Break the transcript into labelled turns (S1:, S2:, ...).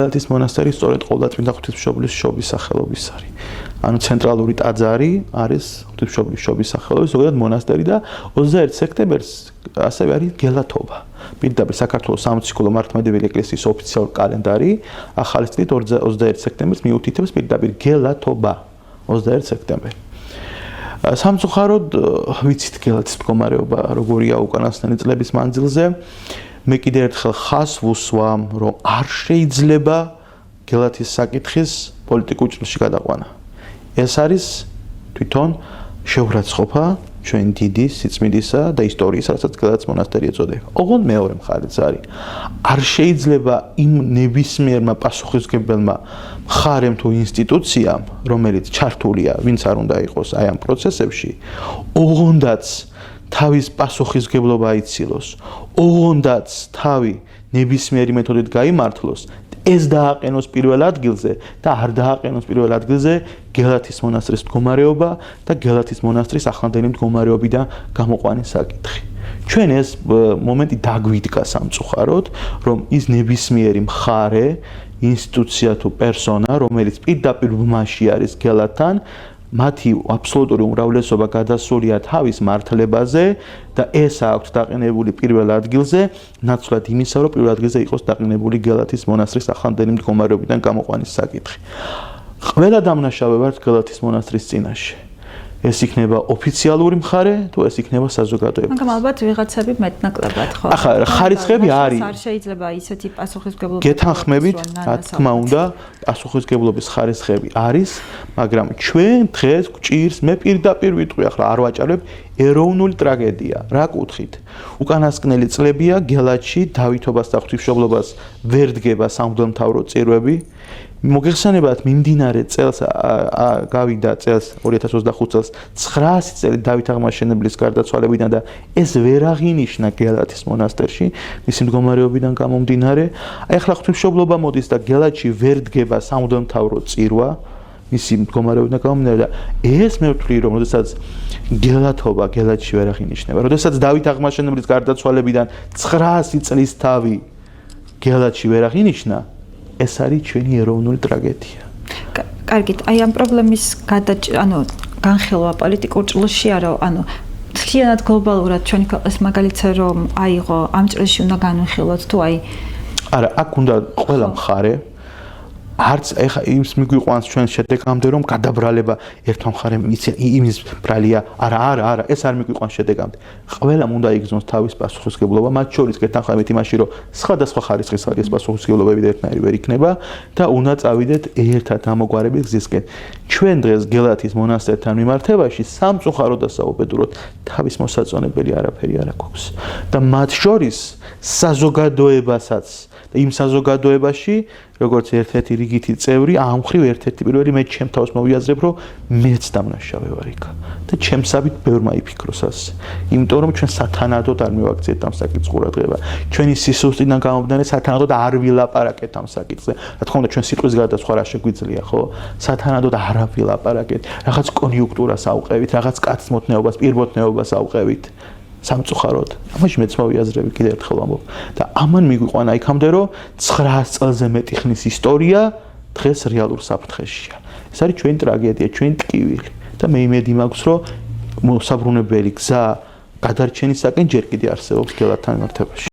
S1: გელათის მონასტერი სწორედ ყოვლადწმინდა ღვთისმშობლის შობის სახელობის არის. ანუ ცენტრალური ტაძარი არის ღვთისმშობლის შობის სახელობის ზოგადად მონასტერი და 21 სექტემბერს ასევე არის გელათობა. პირდაპირ საქართველოს სამოციქულო მართლმადიდებელი ეკლესიის ოფიციალური კალენდარი ახალი წლით 21 სექტემბერს მიუთითებს პირდაპირ გელათობა 21 სექტემბერი. სამწუხაროდ ვიცით გელათის მდგომარეობა როგორია უკანასკნელი წლების მანძილზე. მე კიდევ ერთხელ ხას ვუსვამ, რომ არ შეიძლება გელათის საკითხის პოლიტიკურ ჭრილში გადაყვანა. ეს არის თვითონ შეურაცხყოფა ჩვენ დიდი სიწმინდისა და ისტორიის, რასაც გელათის მონასტერი ეწოდება. ოღონდ მეორე მხარეც არის. არ შეიძლება იმ ნებისმიერმა პასუხისმგებელმა მხარემ თუ ინსტიტუციამ, რომელიც ჩართულია, ვინც არ უნდა იყოს აი ამ პროცესებში, ოღონდაც თავის პასუხისმგებლობა აიცილოს, ოღონდაც თავი ნებისმიერი მეთოდით გაიმართლოს, ეს დააყენოს პირველ ადგილზე და არ დააყენოს პირველ ადგილზე გელათის მონასტრის მდგომარეობა და გელათის მონასტრის ახლანდელი მდგომარეობიდან გამოყვანის საკითხი. ჩვენ ეს მომენტი დაგვიდგა სამწუხაროდ, რომ ის ნებისმიერი მხარე, ინსტიტუცია თუ პერსონა, რომელიც პირდაპირ ბმაში არის გელათთან, მათი აბსოლუტური უმრავლესობა გადასულია თავის მართლებაზე და ეს აქვს დაყენებული პირველ ადგილზე, ნაცვლად იმისა, რომ პირველ ადგილზე იყოს დაყენებული გელათის მონასტრის ახლანდელი მდგომარეობიდან გამოყვანის საკითხი. ყველა დამნაშავე ვართ გელათის მონასტრის წინაშე. ეს იქნება ოფიციალური მხარე, თუ ეს იქნება საზოგადოება.
S2: მაგრამ ალბათ ვიღაცები მეტნაკლებად ხო?
S1: ახლა ხარისხები არის.
S2: არ შეიძლება ისეთი პასუხისმგებლობა.
S1: გეთანხმებით, რა თქმა უნდა, პასუხისმგებლობის ხარისხები არის, მაგრამ ჩვენ დღეს გვჭირს, მე პირდაპირ ვიტყვი, ახლა არ ვაჭარებ, ეროვნული ტრაგედია. რა კუთხით? უკანასკნელი წლებია გელათში დავითობას და ღვთისმშობლობას ვერ დგება სამღვდელმთავრო წირვები. მოგეხსენებათ მიმდინარე წელს გავიდა წელს 2025 წელს 900 წელი დავით აღმაშენებლის გარდაცვალებიდან და ეს ვერ აღინიშნა გელათის მონასტერში მისი მდგომარეობიდან გამომდინარე. აი ახლა ღვთისმშობლობა მოდის და გელათში ვერ დგება სამღვდელმთავრო წირვა მისი მდგომარეობიდან გამომდინარე და ეს მე ვთვლი რომ როდესაც გელათობა გელათში ვერ აღინიშნება. როდესაც დავით აღმაშენებლის გარდაცვალებიდან 900 წლის თავი გელათში ვერ აღინიშნა ეს არის ჩვენი ეროვნული ტრაგედია.
S2: კარგით, აი ამ პრობლემის განხილვა პოლიტიკურ ჭრილში არა, მთლიანად გლობალურად ჩვენი ქვეყნის მაგალითზე რომ აიღო ამ ჭრილში უნდა განვიხილოთ თუ აი
S1: არა, აქ უნდა ყველა მხარე არც ეხა იმის მიგვიყვანს ჩვენ შედეგამდე რომ გადაბრალება ერთმა მხარემ იმის ბრალია არა ეს არ მიგვიყვანს შედეგამდე. ყველამ უნდა იგრძნოს თავის პასუხისმგებლობა, მათ შორის გეთანხმებით იმაში რომ სხვადასხვა ხარისხის არის პასუხისმგებლობები ერთნაირი ვერ იქნება და უნდა წავიდეთ ერთად ამოგვარების გზისკენ. ჩვენ დღეს გელათის მონასტერთან მიმართებაში სამწუხაროდ და საუბედუროდ თავის მოსაწონებელი არაფერი არ აქვს და მათ შორის საზოგადოებასაც და იმ საზოგადოებაში როგორც ერთ-ერთი რიგითი წევრი, ამ მხრივ ერთ-ერთი პირველი მე ჩემ თავს მოვიაზრებ, რომ მეც დამნაშავე ვარ იქ და ჩემსავით ბევრმა იფიქროს ასე. იმიტომ რომ ჩვენ სათანადოდ არ მივაქციეთ ამ საკითხს ყურადღება. ჩვენი სისუსტიდან გამომდინარე სათანადოდ არ ვილაპარაკეთ ამ საკითხზე. რა თქმა უნდა, ჩვენ სიტყვის გარდა სხვა რა შეგვიძლია, ხო? სათანადოდ არ ვილაპარაკეთ. რაღაც კონიუნქტურას ავყევით, რაღაც კაცმოთნეობას, პირბოთნეობას ავყევით. სამწუხაროდ. ამაში მეც მოვიაზრები კიდევ ერთხელ ვამბობ. და ამან მიგვიყვანა იქამდე, რომ 900 წელზე მეტი ხნის ისტორია დღეს რეალურ საფრთხეშია. ეს არის ჩვენი ტრაგედია, ჩვენი ტკივილი. და მე იმედი მაქვს, რომ მოსაბრუნებელი გზა გადარჩენისაკენ ჯერ კიდევ არსებობს გელათთან მიმართებაში.